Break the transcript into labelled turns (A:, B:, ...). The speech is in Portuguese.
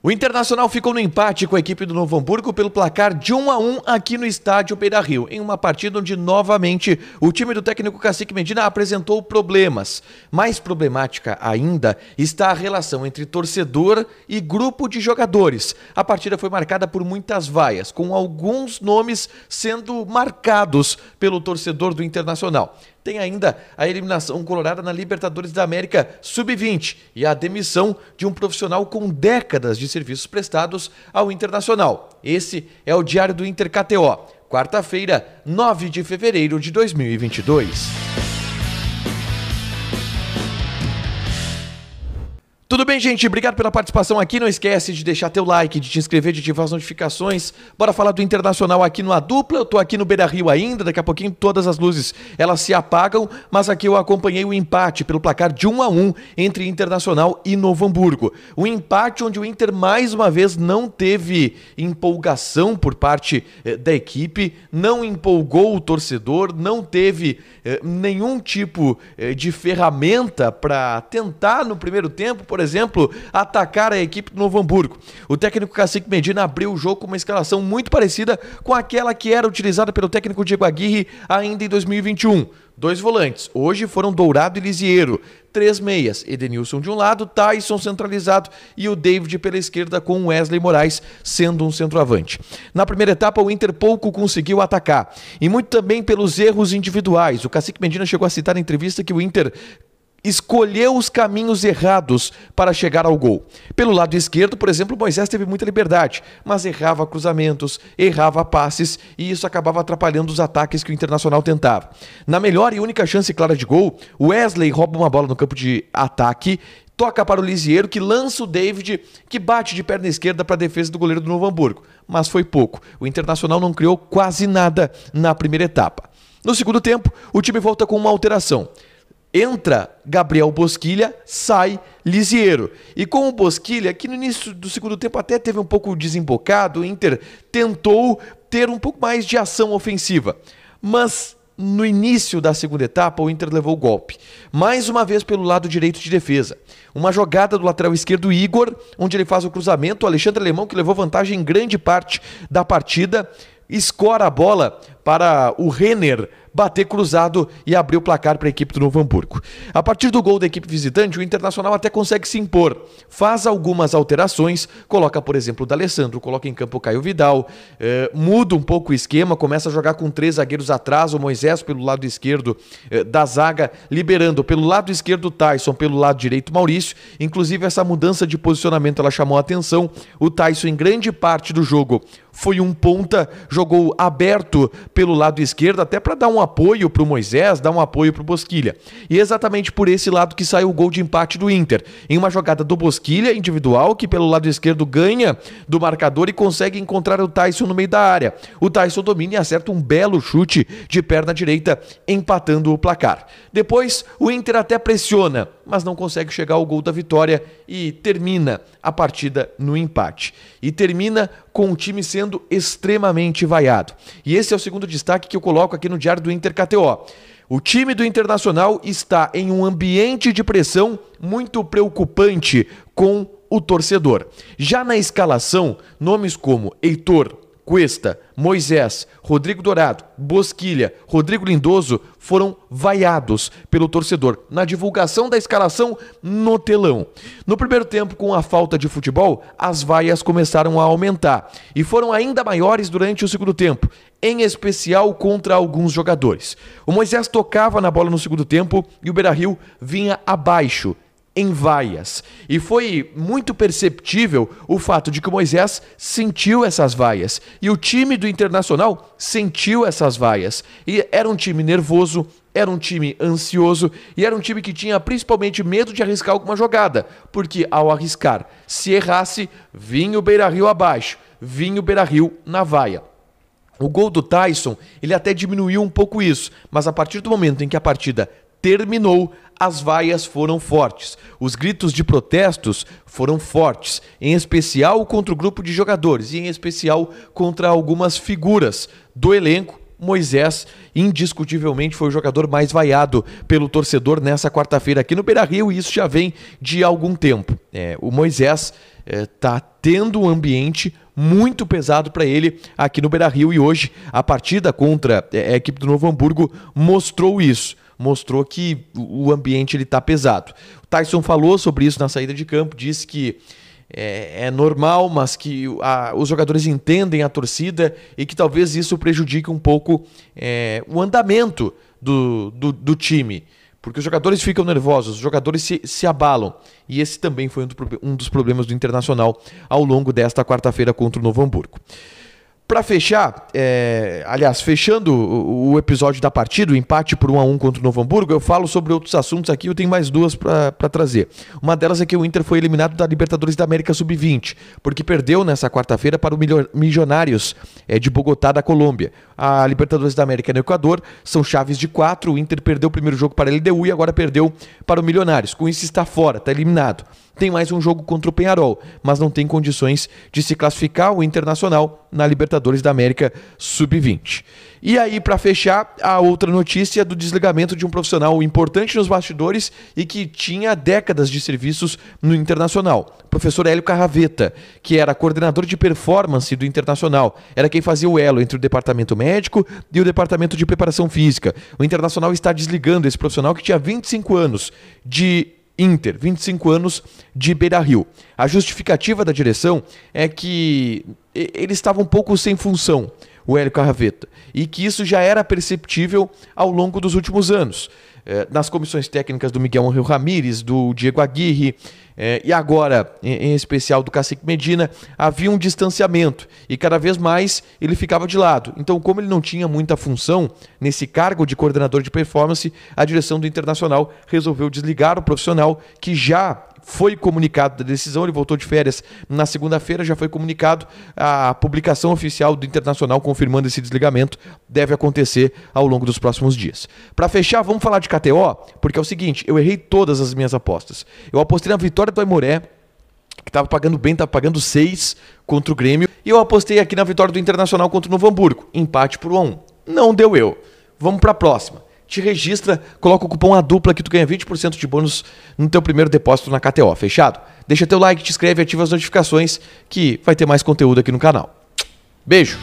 A: O Internacional ficou no empate com a equipe do Novo Hamburgo pelo placar de 1-1 aqui no estádio Beira-Rio, em uma partida onde novamente o time do técnico Cacique Medina apresentou problemas. Mais problemática ainda está a relação entre torcedor e grupo de jogadores. A partida foi marcada por muitas vaias, com alguns nomes sendo marcados pelo torcedor do Internacional. Tem ainda a eliminação colorada na Libertadores da América Sub-20 e a demissão de um profissional com décadas de serviços prestados ao Internacional. Esse é o Diário do Inter KTO, quarta-feira, 9 de fevereiro de 2022. Tudo bem, gente? Obrigado pela participação aqui. Não esquece de deixar teu like, de te inscrever, de ativar as notificações. Bora falar do Internacional aqui no A Dupla. Eu tô aqui no Beira-Rio ainda. Daqui a pouquinho todas as luzes elas se apagam. Mas aqui eu acompanhei o empate pelo placar de 1-1 entre Internacional e Novo Hamburgo. Um empate onde o Inter mais uma vez não teve empolgação por parte da equipe, não empolgou o torcedor, não teve nenhum tipo de ferramenta para tentar no primeiro tempo, por exemplo, atacar a equipe do Novo Hamburgo. O técnico Cacique Medina abriu o jogo com uma escalação muito parecida com aquela que era utilizada pelo técnico Diego Aguirre ainda em 2021. 2 volantes, hoje foram Dourado e Lisiero. 3 meias, Edenilson de um lado, Tyson centralizado e o David pela esquerda com Wesley Moraes sendo um centroavante. Na primeira etapa o Inter pouco conseguiu atacar e muito também pelos erros individuais. O Cacique Medina chegou a citar na entrevista que o Inter escolheu os caminhos errados para chegar ao gol. Pelo lado esquerdo, por exemplo, o Moisés teve muita liberdade, mas errava cruzamentos, errava passes e isso acabava atrapalhando os ataques que o Internacional tentava. Na melhor e única chance clara de gol, o Wesley rouba uma bola no campo de ataque, toca para o Lisiero, que lança o David, que bate de perna esquerda para a defesa do goleiro do Novo Hamburgo. Mas foi pouco. O Internacional não criou quase nada na primeira etapa. No segundo tempo, o time volta com uma alteração. Entra Gabriel Bosquilha, sai Lisiero. E com o Bosquilha, que no início do segundo tempo até teve um pouco desembocado, o Inter tentou ter um pouco mais de ação ofensiva. Mas no início da segunda etapa, o Inter levou o golpe. Mais uma vez pelo lado direito de defesa. Uma jogada do lateral esquerdo Igor, onde ele faz o cruzamento. O Alexandre Alemão, que levou vantagem em grande parte da partida, escora a bola para o Renner bater cruzado e abrir o placar para a equipe do Novo Hamburgo. A partir do gol da equipe visitante, o Internacional até consegue se impor. Faz algumas alterações, coloca, por exemplo, o D'Alessandro, coloca em campo o Caio Vidal, muda um pouco o esquema, começa a jogar com 3 zagueiros atrás, o Moisés pelo lado esquerdo da zaga, liberando pelo lado esquerdo o Tyson, pelo lado direito o Maurício. Inclusive essa mudança de posicionamento ela chamou a atenção. O Tyson em grande parte do jogo foi um ponta, jogou aberto pelo lado esquerdo, até para dar um apoio para o Moisés, dar um apoio para o Bosquilha. E exatamente por esse lado que saiu o gol de empate do Inter. Em uma jogada do Bosquilha, individual, que pelo lado esquerdo ganha do marcador e consegue encontrar o Tyson no meio da área. O Tyson domina e acerta um belo chute de perna direita, empatando o placar. Depois, o Inter até pressiona, mas não consegue chegar ao gol da vitória e termina a partida no empate. E termina com o time sendo extremamente vaiado. E esse é o segundo destaque que eu coloco aqui no Diário do Inter KTO. O time do Internacional está em um ambiente de pressão muito preocupante com o torcedor. Já na escalação, nomes como Heitor, Cuesta, Moisés, Rodrigo Dourado, Bosquilha, Rodrigo Lindoso foram vaiados pelo torcedor na divulgação da escalação no telão. No primeiro tempo, com a falta de futebol, as vaias começaram a aumentar e foram ainda maiores durante o segundo tempo, em especial contra alguns jogadores. O Moisés tocava na bola no segundo tempo e o Beira-Rio vinha abaixo, em vaias. E foi muito perceptível o fato de que o Moisés sentiu essas vaias. E o time do Internacional sentiu essas vaias. E era um time nervoso, era um time ansioso e era um time que tinha principalmente medo de arriscar alguma jogada. Porque ao arriscar, se errasse, vinha o Beira-Rio abaixo, vinha o Beira-Rio na vaia. O gol do Tyson, ele até diminuiu um pouco isso. Mas a partir do momento em que a partida terminou, as vaias foram fortes. Os gritos de protestos foram fortes, em especial contra o grupo de jogadores e em especial contra algumas figuras do elenco. Moisés, indiscutivelmente, foi o jogador mais vaiado pelo torcedor nessa quarta-feira aqui no Beira-Rio, e isso já vem de algum tempo. O Moisés tá tendo um ambiente muito pesado para ele aqui no Beira-Rio, e hoje a partida contra a equipe do Novo Hamburgo mostrou isso. Mostrou que o ambiente está pesado. O Tyson falou sobre isso na saída de campo, disse que é normal, mas que os jogadores entendem a torcida e que talvez isso prejudique um pouco o andamento do time. Porque os jogadores ficam nervosos, os jogadores se abalam. E esse também foi um dos problemas do Internacional ao longo desta quarta-feira contra o Novo Hamburgo. Para fechar, fechando o episódio da partida, o empate por 1-1 contra o Novo Hamburgo, eu falo sobre outros assuntos aqui, eu tenho mais duas para trazer. Uma delas é que o Inter foi eliminado da Libertadores da América Sub-20, porque perdeu nessa quarta-feira para o Milionários de Bogotá, da Colômbia. A Libertadores da América no Equador são chaves de 4, o Inter perdeu o primeiro jogo para a LDU e agora perdeu para o Milionários. Com isso está fora, está eliminado. Tem mais um jogo contra o Peñarol, mas não tem condições de se classificar o Internacional na Libertadores da América Sub-20. E aí, para fechar, a outra notícia do desligamento de um profissional importante nos bastidores e que tinha décadas de serviços no Internacional. O professor Hélio Carraveta, que era coordenador de performance do Internacional, era quem fazia o elo entre o departamento médico e o departamento de preparação física. O Internacional está desligando esse profissional que tinha 25 anos de Inter, 25 anos de Beira-Rio. A justificativa da direção é que ele estava um pouco sem função, o Hélio Carraveta, e que isso já era perceptível ao longo dos últimos anos. Nas comissões técnicas do Miguel Ángel Ramírez, do Diego Aguirre, e agora, em especial, do Cacique Medina, havia um distanciamento e cada vez mais ele ficava de lado. Então, como ele não tinha muita função nesse cargo de coordenador de performance, a direção do Internacional resolveu desligar o profissional, que já foi comunicado da decisão. Ele voltou de férias na segunda-feira, já foi comunicado. A publicação oficial do Internacional confirmando esse desligamento deve acontecer ao longo dos próximos dias. Para fechar, vamos falar de KTO, porque é o seguinte, eu errei todas as minhas apostas. Eu apostei na vitória do Aimoré, que estava pagando bem, estava pagando 6 contra o Grêmio, e eu apostei aqui na vitória do Internacional contra o Novo Hamburgo, empate por 1-1. Não deu eu. Vamos para a próxima. Te registra, coloca o cupom ADUPLA que tu ganha 20% de bônus no teu primeiro depósito na KTO, fechado? Deixa teu like, te inscreve, ativa as notificações que vai ter mais conteúdo aqui no canal. Beijo!